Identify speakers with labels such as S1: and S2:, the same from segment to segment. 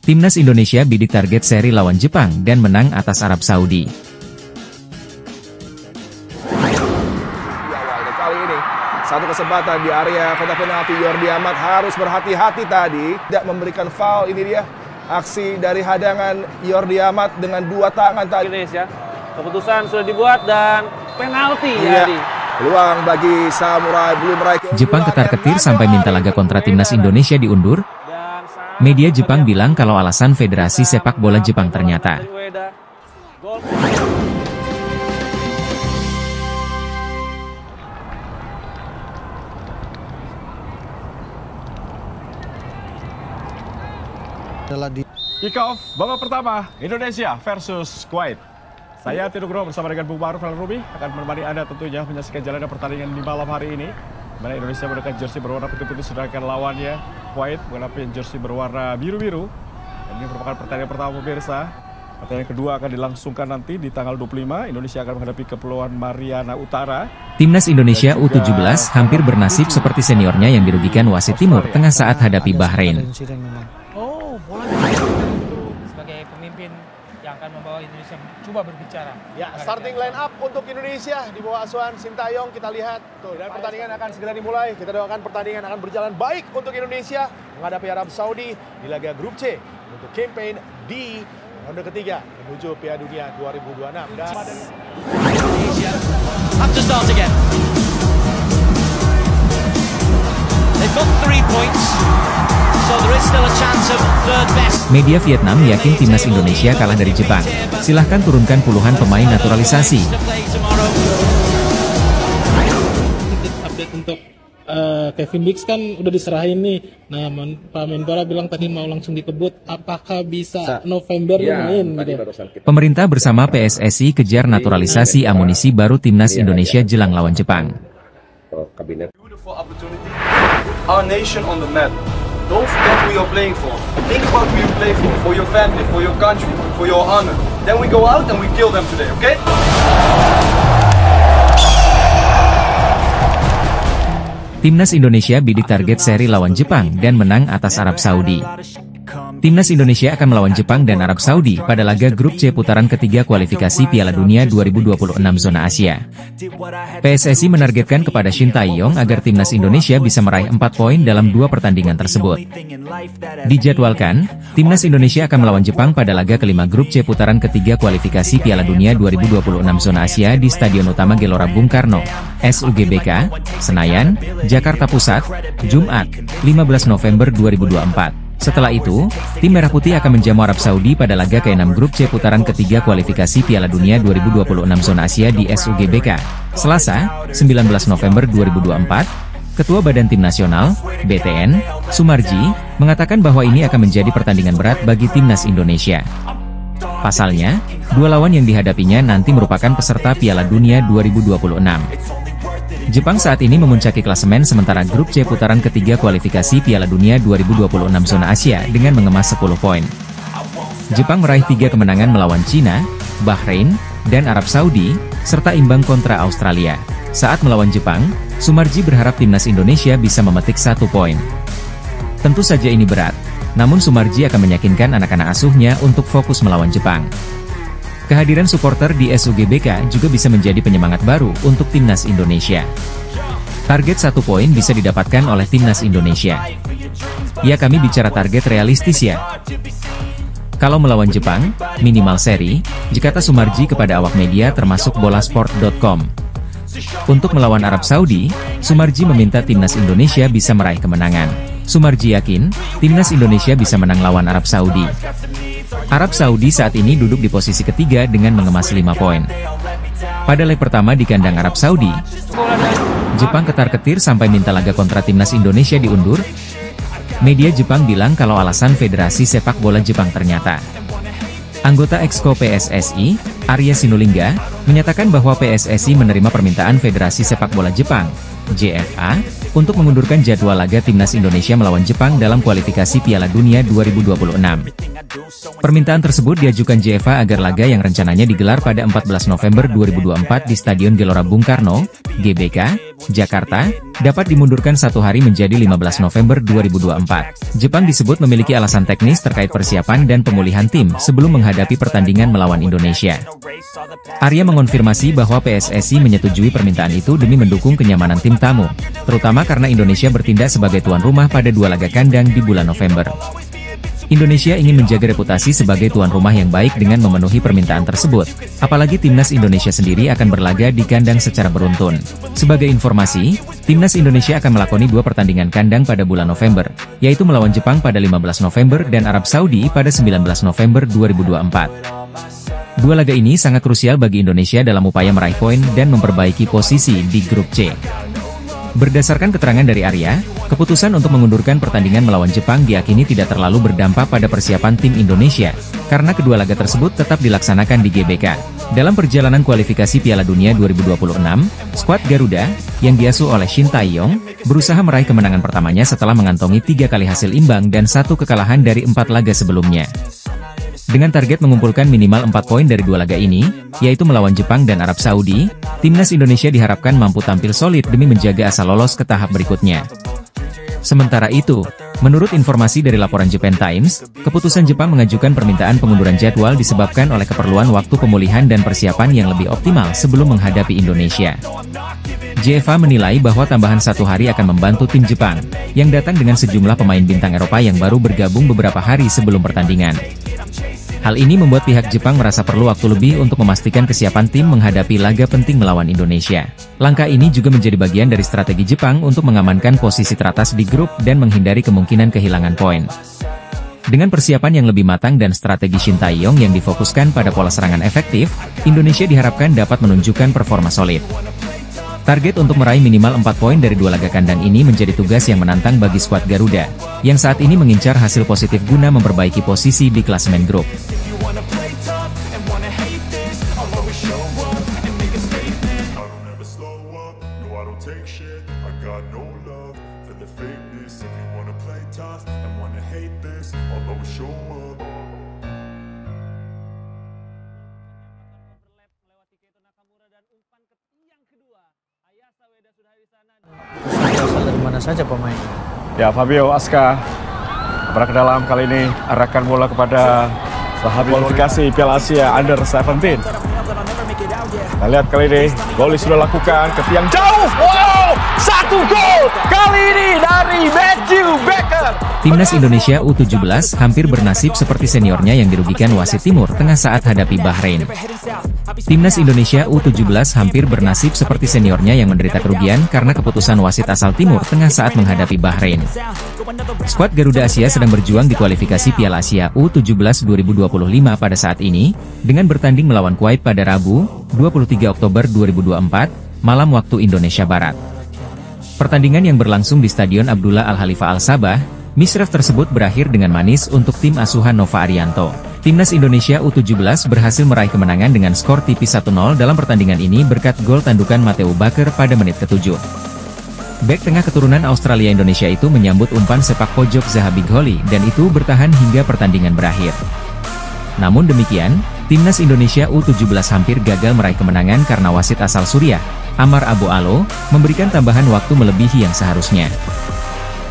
S1: Timnas Indonesia bidik target seri lawan Jepang dan menang atas Arab Saudi.
S2: Kali ini, satu kesempatan di area kotak penalti, Jordi Amat harus berhati-hati tadi. Tidak memberikan foul, ini dia aksi dari hadangan Jordi Amat dengan dua tangan tadi.
S3: Indonesia, keputusan sudah dibuat dan penalti
S2: ya.
S3: jadi.
S2: Peluang bagi Samurai belum meraih.
S1: Jepang ketar-ketir sampai minta laga kontra Timnas Indonesia diundur. Media Jepang bilang kalau alasan Federasi Sepak Bola Jepang ternyata.
S4: Kick off babak pertama Indonesia versus Kuwait. Saya Tino Groho bersama dengan Bung Maruf Ruby akan menemani Anda tentunya menyaksikan jalannya pertandingan di malam hari ini. Mana Indonesia menggunakan jersey berwarna putih-putih, sedangkan lawannya Kuwait menggunakan jersey berwarna biru-biru. Dan ini merupakan pertandingan pertama pemirsa. Pertandingan kedua akan dilangsungkan nanti di tanggal 25. Indonesia akan menghadapi Kepulauan Mariana Utara.
S1: Timnas Indonesia U17 hampir bernasib seperti seniornya yang dirugikan wasit Timur Tengah saat hadapi Bahrain.
S5: Oh, bola sebagai pemimpin yang akan membawa Indonesia coba berbicara.
S2: Ya, starting line up untuk Indonesia di bawah asuhan Sintayong, kita lihat tuh, dan pertandingan akan segera dimulai. Kita doakan pertandingan akan berjalan baik untuk Indonesia menghadapi Arab Saudi di laga grup C untuk campaign di ronde ketiga menuju Piala Dunia 2026. Dan
S6: Indonesia have to start again. They've got 3 points. So there is still a chance of third best.
S1: Media Vietnam yakin Timnas Indonesia kalah dari Jepang. Silahkan turunkan puluhan pemain naturalisasi.
S5: Update untuk Kevin Dix kan udah diserahin nih. Nah, Pak Menpora bilang tadi mau langsung dikebut. Apakah bisa November main gitu?
S1: Pemerintah bersama PSSI kejar naturalisasi amunisi baru Timnas Indonesia jelang lawan Jepang.
S7: Beautiful opportunity. Our nation on the map. Don't forget who you're playing for. Think about who you play for your family, for your country, for your honor. Then we go out and we kill them today, okay?
S1: Timnas Indonesia bidik target seri lawan Jepang dan menang atas Arab Saudi. Timnas Indonesia akan melawan Jepang dan Arab Saudi pada laga grup C putaran ketiga kualifikasi Piala Dunia 2026 zona Asia. PSSI menargetkan kepada Shin Tae-yong agar Timnas Indonesia bisa meraih 4 poin dalam 2 pertandingan tersebut. Dijadwalkan, Timnas Indonesia akan melawan Jepang pada laga kelima grup C putaran ketiga kualifikasi Piala Dunia 2026 zona Asia di Stadion Utama Gelora Bung Karno, SUGBK, Senayan, Jakarta Pusat, Jumat, 15 November 2024. Setelah itu, tim Merah Putih akan menjamu Arab Saudi pada laga ke-6 grup C putaran ketiga kualifikasi Piala Dunia 2026 zona Asia di SUGBK. Selasa, 19 November 2024, Ketua Badan Tim Nasional, BTN, Sumarji, mengatakan bahwa ini akan menjadi pertandingan berat bagi Timnas Indonesia. Pasalnya, dua lawan yang dihadapinya nanti merupakan peserta Piala Dunia 2026. Jepang saat ini memuncaki klasemen sementara grup C putaran ketiga kualifikasi Piala Dunia 2026 zona Asia dengan mengemas 10 poin. Jepang meraih 3 kemenangan melawan Cina, Bahrain, dan Arab Saudi, serta imbang kontra Australia. Saat melawan Jepang, Sumarji berharap Timnas Indonesia bisa memetik 1 poin. Tentu saja ini berat, namun Sumarji akan meyakinkan anak-anak asuhnya untuk fokus melawan Jepang. Kehadiran supporter di SUGBK juga bisa menjadi penyemangat baru untuk Timnas Indonesia. Target 1 poin bisa didapatkan oleh Timnas Indonesia. Ya, kami bicara target realistis ya. Kalau melawan Jepang, minimal seri, kata Sumarji kepada awak media termasuk bolasport.com. Untuk melawan Arab Saudi, Sumarji meminta Timnas Indonesia bisa meraih kemenangan. Sumarji yakin, Timnas Indonesia bisa menang lawan Arab Saudi. Arab Saudi saat ini duduk di posisi ketiga dengan mengemas 5 poin. Pada leg pertama di kandang Arab Saudi, Jepang ketar-ketir sampai minta laga kontra Timnas Indonesia diundur. Media Jepang bilang kalau alasan Federasi Sepak Bola Jepang ternyata. Anggota Exco PSSI, Arya Sinulinga, menyatakan bahwa PSSI menerima permintaan Federasi Sepak Bola Jepang, JFA, untuk mengundurkan jadwal laga Timnas Indonesia melawan Jepang dalam kualifikasi Piala Dunia 2026. Permintaan tersebut diajukan JFA agar laga yang rencananya digelar pada 14 November 2024 di Stadion Gelora Bung Karno, GBK, Jakarta, dapat dimundurkan 1 hari menjadi 15 November 2024. Jepang disebut memiliki alasan teknis terkait persiapan dan pemulihan tim sebelum menghadapi pertandingan melawan Indonesia. Arya mengonfirmasi bahwa PSSI menyetujui permintaan itu demi mendukung kenyamanan tim tamu, terutama karena Indonesia bertindak sebagai tuan rumah pada 2 laga kandang di bulan November. Indonesia ingin menjaga reputasi sebagai tuan rumah yang baik dengan memenuhi permintaan tersebut, apalagi Timnas Indonesia sendiri akan berlaga di kandang secara beruntun. Sebagai informasi, Timnas Indonesia akan melakoni 2 pertandingan kandang pada bulan November, yaitu melawan Jepang pada 15 November dan Arab Saudi pada 19 November 2024. 2 laga ini sangat krusial bagi Indonesia dalam upaya meraih poin dan memperbaiki posisi di grup C. Berdasarkan keterangan dari Arya, keputusan untuk mengundurkan pertandingan melawan Jepang diakini tidak terlalu berdampak pada persiapan tim Indonesia, karena kedua laga tersebut tetap dilaksanakan di GBK. Dalam perjalanan kualifikasi Piala Dunia 2026, skuad Garuda, yang diasuh oleh Shin Tae-yong, berusaha meraih kemenangan pertamanya setelah mengantongi 3 kali hasil imbang dan 1 kekalahan dari 4 laga sebelumnya. Dengan target mengumpulkan minimal 4 poin dari 2 laga ini, yaitu melawan Jepang dan Arab Saudi, Timnas Indonesia diharapkan mampu tampil solid demi menjaga asa lolos ke tahap berikutnya. Sementara itu, menurut informasi dari laporan Japan Times, keputusan Jepang mengajukan permintaan pengunduran jadwal disebabkan oleh keperluan waktu pemulihan dan persiapan yang lebih optimal sebelum menghadapi Indonesia. JFA menilai bahwa tambahan 1 hari akan membantu tim Jepang, yang datang dengan sejumlah pemain bintang Eropa yang baru bergabung beberapa hari sebelum pertandingan. Hal ini membuat pihak Jepang merasa perlu waktu lebih untuk memastikan kesiapan tim menghadapi laga penting melawan Indonesia. Langkah ini juga menjadi bagian dari strategi Jepang untuk mengamankan posisi teratas di grup dan menghindari kemungkinan kehilangan poin. Dengan persiapan yang lebih matang dan strategi Shin Tae-yong yang difokuskan pada pola serangan efektif, Indonesia diharapkan dapat menunjukkan performa solid. Target untuk meraih minimal 4 poin dari 2 laga kandang ini menjadi tugas yang menantang bagi skuad Garuda, yang saat ini mengincar hasil positif guna memperbaiki posisi di klasemen grup.
S8: Dari mana saja pemain?
S4: Ya, Fabio Aska bergerak ke dalam, kali ini arahkan bola kepada tahap kualifikasi Piala Asia Under 17. Kita lihat kali ini, gol sudah lakukan ke tiang jauh. Wow, 1 gol kali ini dari Matthew Baker.
S1: Timnas Indonesia U17 hampir bernasib seperti seniornya yang dirugikan wasit Timur Tengah saat hadapi Bahrain. Timnas Indonesia U17 hampir bernasib seperti seniornya yang menderita kerugian karena keputusan wasit asal Timur Tengah saat menghadapi Bahrain. Skuad Garuda Asia sedang berjuang di kualifikasi Piala Asia U17 2025 pada saat ini, dengan bertanding melawan Kuwait pada Rabu, 23 Oktober 2024, malam waktu Indonesia Barat. Pertandingan yang berlangsung di Stadion Abdullah Al-Khalifa Al-Sabah, misref tersebut berakhir dengan manis untuk tim asuhan Nova Arianto. Timnas Indonesia U17 berhasil meraih kemenangan dengan skor tipis 1-0 dalam pertandingan ini berkat gol tandukan Matthew Baker pada menit ke-7. Bek tengah keturunan Australia Indonesia itu menyambut umpan sepak pojok Zaha Big Holy dan itu bertahan hingga pertandingan berakhir. Namun demikian, Timnas Indonesia U17 hampir gagal meraih kemenangan karena wasit asal Suriah, Amar Abu Alo, memberikan tambahan waktu melebihi yang seharusnya.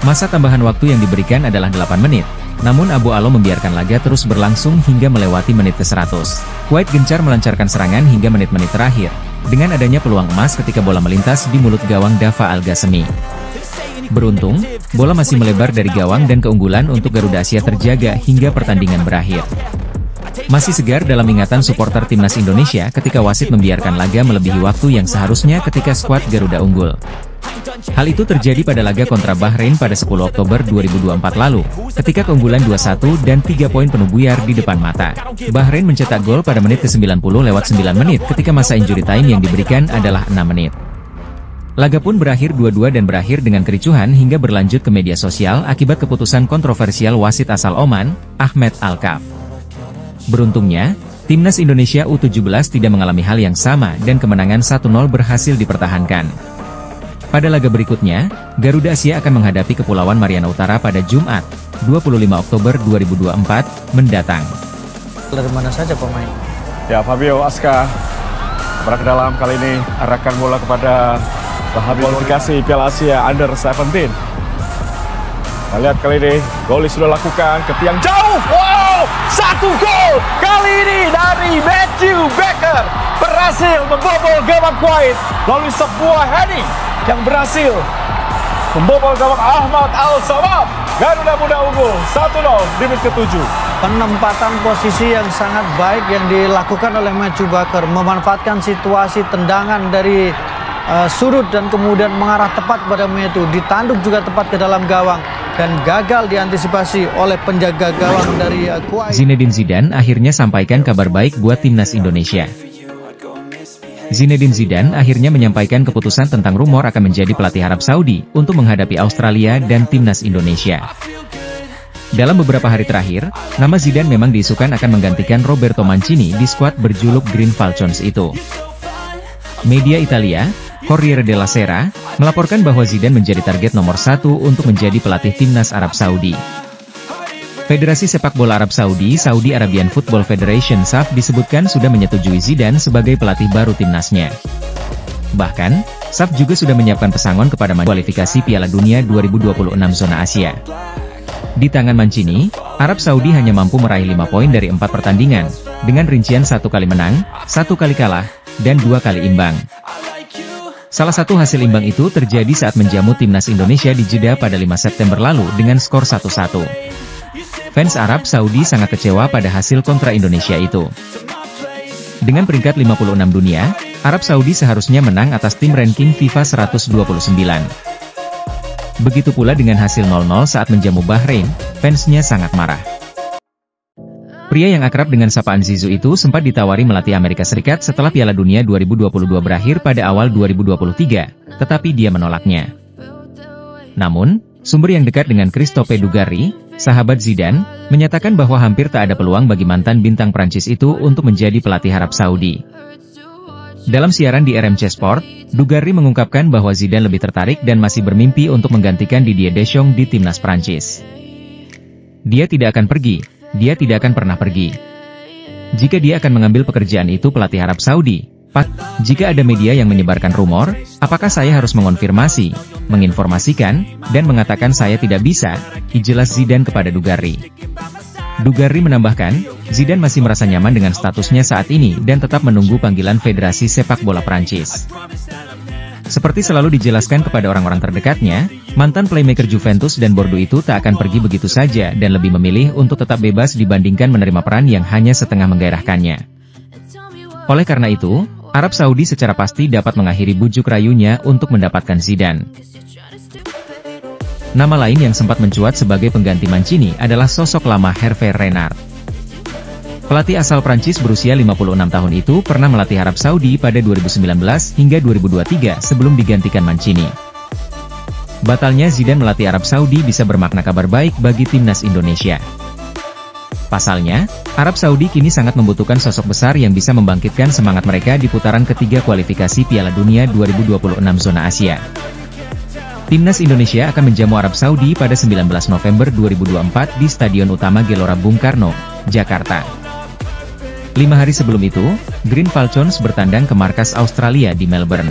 S1: Masa tambahan waktu yang diberikan adalah 8 menit, namun Abu Alo membiarkan laga terus berlangsung hingga melewati menit ke-100. Kuwait gencar melancarkan serangan hingga menit-menit terakhir, dengan adanya peluang emas ketika bola melintas di mulut gawang Dava Al-Ghasemi. Beruntung, bola masih melebar dari gawang dan keunggulan untuk Garuda Asia terjaga hingga pertandingan berakhir. Masih segar dalam ingatan supporter Timnas Indonesia ketika wasit membiarkan laga melebihi waktu yang seharusnya ketika skuad Garuda unggul. Hal itu terjadi pada laga kontra Bahrain pada 10 Oktober 2024 lalu, ketika keunggulan 2-1 dan 3 poin penuh buyar di depan mata. Bahrain mencetak gol pada menit ke-90 lewat 9 menit ketika masa injury time yang diberikan adalah 6 menit. Laga pun berakhir 2-2 dan berakhir dengan kericuhan hingga berlanjut ke media sosial akibat keputusan kontroversial wasit asal Oman, Ahmed Al-Kaf. Beruntungnya, Timnas Indonesia U17 tidak mengalami hal yang sama dan kemenangan 1-0 berhasil dipertahankan. Pada laga berikutnya, Garuda Asia akan menghadapi Kepulauan Mariana Utara pada Jumat, 25 Oktober 2024, mendatang.
S8: Dari mana saja pemain?
S4: Ya, Fabio Aska bergerak ke dalam, kali ini arahkan bola kepada tahap kualifikasi Piala Asia Under 17. Kita lihat kali ini, gol sudah lakukan ke tiang jauh. Wow, 1 gol kali ini dari Matthew Baker berhasil membobol gawang Kuwait melalui sebuah heading yang berhasil membobol gawang Ahmad Al-Samad. Garuda Muda unggul 1-0 di menit ke-7.
S8: Penempatan posisi yang sangat baik yang dilakukan oleh Matthew Baker, memanfaatkan situasi tendangan dari sudut dan kemudian mengarah tepat pada Matthew, ditanduk juga tepat ke dalam gawang dan gagal diantisipasi oleh penjaga gawang dari Kuwait.
S1: Zinedine Zidane akhirnya sampaikan kabar baik buat timnas Indonesia. Zinedine Zidane akhirnya menyampaikan keputusan tentang rumor akan menjadi pelatih Arab Saudi untuk menghadapi Australia dan timnas Indonesia. Dalam beberapa hari terakhir, nama Zidane memang diisukan akan menggantikan Roberto Mancini di skuad berjuluk Green Falcons itu. Media Italia, Corriere della Sera, melaporkan bahwa Zidane menjadi target nomor 1 untuk menjadi pelatih timnas Arab Saudi. Federasi Sepak Bola Arab Saudi, Saudi Arabian Football Federation (SAF) disebutkan sudah menyetujui Zidane sebagai pelatih baru timnasnya. Bahkan, SAF juga sudah menyiapkan pesangon kepada kualifikasi Piala Dunia 2026 zona Asia. Di tangan Mancini, Arab Saudi hanya mampu meraih 5 poin dari 4 pertandingan, dengan rincian 1 kali menang, 1 kali kalah, dan 2 kali imbang. Salah satu hasil imbang itu terjadi saat menjamu timnas Indonesia di Jeddah pada 5 September lalu dengan skor 1-1. Fans Arab Saudi sangat kecewa pada hasil kontra Indonesia itu. Dengan peringkat 56 dunia, Arab Saudi seharusnya menang atas tim ranking FIFA 129. Begitu pula dengan hasil 0-0 saat menjamu Bahrain, fansnya sangat marah. Pria yang akrab dengan sapaan Zizou itu sempat ditawari melatih Amerika Serikat setelah Piala Dunia 2022 berakhir pada awal 2023, tetapi dia menolaknya. Namun, sumber yang dekat dengan Christophe Dugarry, sahabat Zidane, menyatakan bahwa hampir tak ada peluang bagi mantan bintang Prancis itu untuk menjadi pelatih Arab Saudi. Dalam siaran di RMC Sport, Dugarry mengungkapkan bahwa Zidane lebih tertarik dan masih bermimpi untuk menggantikan Didier Deschamps di timnas Prancis. Dia tidak akan pergi, dia tidak akan pernah pergi. Jika dia akan mengambil pekerjaan itu pelatih Arab Saudi, jika ada media yang menyebarkan rumor, apakah saya harus mengonfirmasi, menginformasikan, dan mengatakan saya tidak bisa, jelas Zidane kepada Dugarry. Dugarry menambahkan, Zidane masih merasa nyaman dengan statusnya saat ini dan tetap menunggu panggilan Federasi Sepak Bola Prancis. Seperti selalu dijelaskan kepada orang-orang terdekatnya, mantan playmaker Juventus dan Bordeaux itu tak akan pergi begitu saja dan lebih memilih untuk tetap bebas dibandingkan menerima peran yang hanya setengah menggairahkannya. Oleh karena itu, Arab Saudi secara pasti dapat mengakhiri bujuk rayunya untuk mendapatkan Zidane. Nama lain yang sempat mencuat sebagai pengganti Mancini adalah sosok lama Hervé Renard. Pelatih asal Prancis berusia 56 tahun itu pernah melatih Arab Saudi pada 2019 hingga 2023 sebelum digantikan Mancini. Batalnya Zidane melatih Arab Saudi bisa bermakna kabar baik bagi timnas Indonesia. Pasalnya, Arab Saudi kini sangat membutuhkan sosok besar yang bisa membangkitkan semangat mereka di putaran ketiga kualifikasi Piala Dunia 2026 zona Asia. Timnas Indonesia akan menjamu Arab Saudi pada 19 November 2024 di Stadion Utama Gelora Bung Karno, Jakarta. 5 hari sebelum itu, Green Falcons bertandang ke markas Australia di Melbourne.